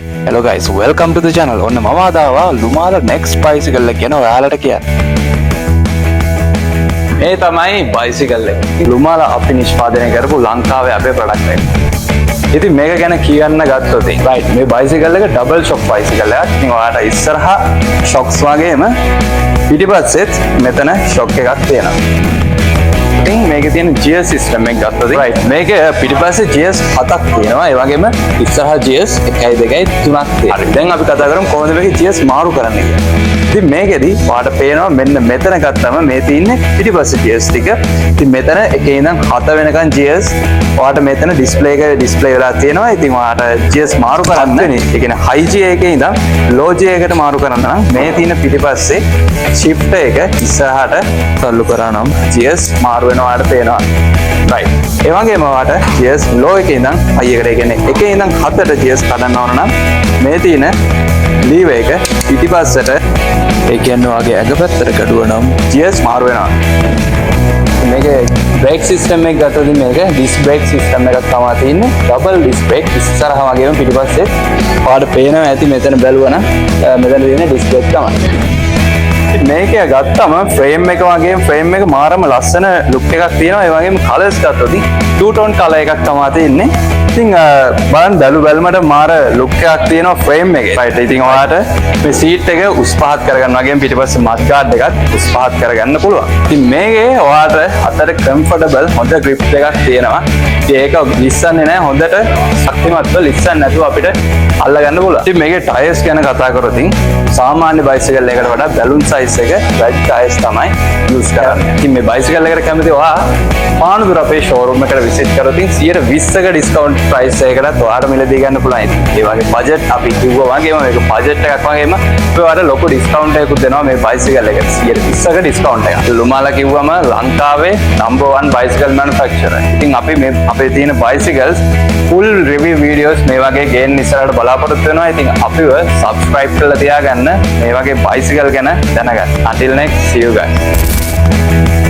Hello guys, welcome to the channel. ඔන්න මම ආවා ලුමාල next bicycle එක ගැන ඔයාලට කියන්න. මේ තමයි bicycle එක. ලුමාල අපි නිෂ්පාදනය කරපු ලංකාවේ අපේ product එක. ඉතින් මේක ගැන කියන්න ගත්තොත් right මේ bicycle එක double shock bicycle එකක්. ඉතින් ඔයාලට ඉස්සරහා shocks වගේම පිටිපස්සෙත් මෙතන shock එකක් තියෙනවා. ඉතින් මේකේ තියෙන gear system එක ගත්තොත් right මේක පිටිපස්සේ gears 7ක් තියෙනවා. ඒ වගේම ඉස්සරහා gears 1යි 2යි 3ක් තියෙනවා. හරි. දැන් අපි කතා කරමු කොහොමද මේකේ gears මාරු කරන්නේ කියලා. ඉතින් මේකෙදි ඔයාලට පේනවා මෙන්න මෙතන ගත්තම මේ තියෙන්නේ පිටිපස්සේ gears ටික. ඉතින් මෙතන එකේ ඉඳන් 7 වෙනකන් gears ඔයාලට මෙතන display එකේ display වෙලා තියෙනවා. ඉතින් ඔයාලට gears මාරු කරන්න ඒ කියන්නේ high gear එකේ ඉඳන් low gear එකට මාරු කරන්න නම් මේ තියෙන පිටිපස්සේ shift එක ඉස්සරහට තල්ලු කරා නම් gears මාරු වෙනවාට පේනවා. right. ඒ වගේම ඔයාලට gears low එකේ ඉඳන් high එකට ඒ කියන්නේ එකේ ඉඳන් 7ට gears කඩන්න ඕන නම් මේ තියෙන lever එක පිටිපස්සට ඒ කියන්නේ ඔයාගේ ඇඟ පැත්තට කඩුවා නම් gears මාරු වෙනවා. මේකේ brake system එක ගත්තොත් මේක disc brake system එකක් තමයි තියෙන්නේ. double disc brake ඉස්සරහා වගේම පිටිපස්සේ ඔයාලට පේනවා ඇති මෙතන බැලුවා නම් මෙතන තියෙන disc brake තමයි. මේක ගත්තම ෆ්‍රේම් එක වගේම ෆ්‍රේම් එක මාරම ලස්සන ලුක් එකක් තියෙනවා. ඒ වගේම කලර්ස් ගත්තොත් two tone කලර් එකක් තමයි තියෙන්නේ. ඉතින් බලන්න බැලුමට මාර ලුක් එකක් තියෙනවා ෆ්‍රේම් එකේ. right. ඉතින් ඔයාලට මේ සීට් එක උස් පහත් කරගන්න වගේම පිටිපස්සේ මඩ් ගාඩ් එකත් උස් පහත් කරගන්න පුළුවන්. ඉතින් මේකේ ඔයාලට අතට කම්ෆර්ටබල් හොඳ grip එකක් තියෙනවා. ඉතින් ඒක ලිස්සන්නේ නැහැ. හොඳට ශක්තිමත්ව ලිස්සන්නේ නැතුව අපිට අල්ල ගන්න පුළුවන්. ඉතින් මේකේ ටයර්ස් ගැන කතා කරොත් සාමාන්‍ය බයිසිකල් එකකට වඩා බැලුන් සයිස් එක වැඩි ටයර්ස් තමයි යූස් කරන්නේ. ඉතින් මේ බයිසිකල් එකට කැමති ඔයා පානදුර අපේ ෂෝරූම් එකට විසිට් කරොත් 120ක ඩිස්කවුන්ට් ප්‍රයිස් එකකටත් ඔයාලට මිලදී ගන්න පුළුවන්. ඒ වගේ බජට් අපි කිව්වා වගේම මේක බජට් එකක් වගේම ඔයාලට ලොකු ඩිස්කවුන්ට් එකකුත් දෙනවා මේ බයිසිකල් එකට 120ක ඩිස්කවුන්ට් එක. ලුමාලා කිව්වම ලංකාවේ number 1 බයිසිකල් මැනුෆැක්චරර්. ඉතින් අපි මේ අපේ තියෙන බයිසිකල්ස් full review videos මේ වගේ ගේන්න ඉස්සරහට බලාපොරොත්තු වෙනවා. ඉතින් අපිව subscribe කරලා තියාගන්න මේ වගේ බයිසිකල් ගැන දැනගන්න. Until next, see you guys.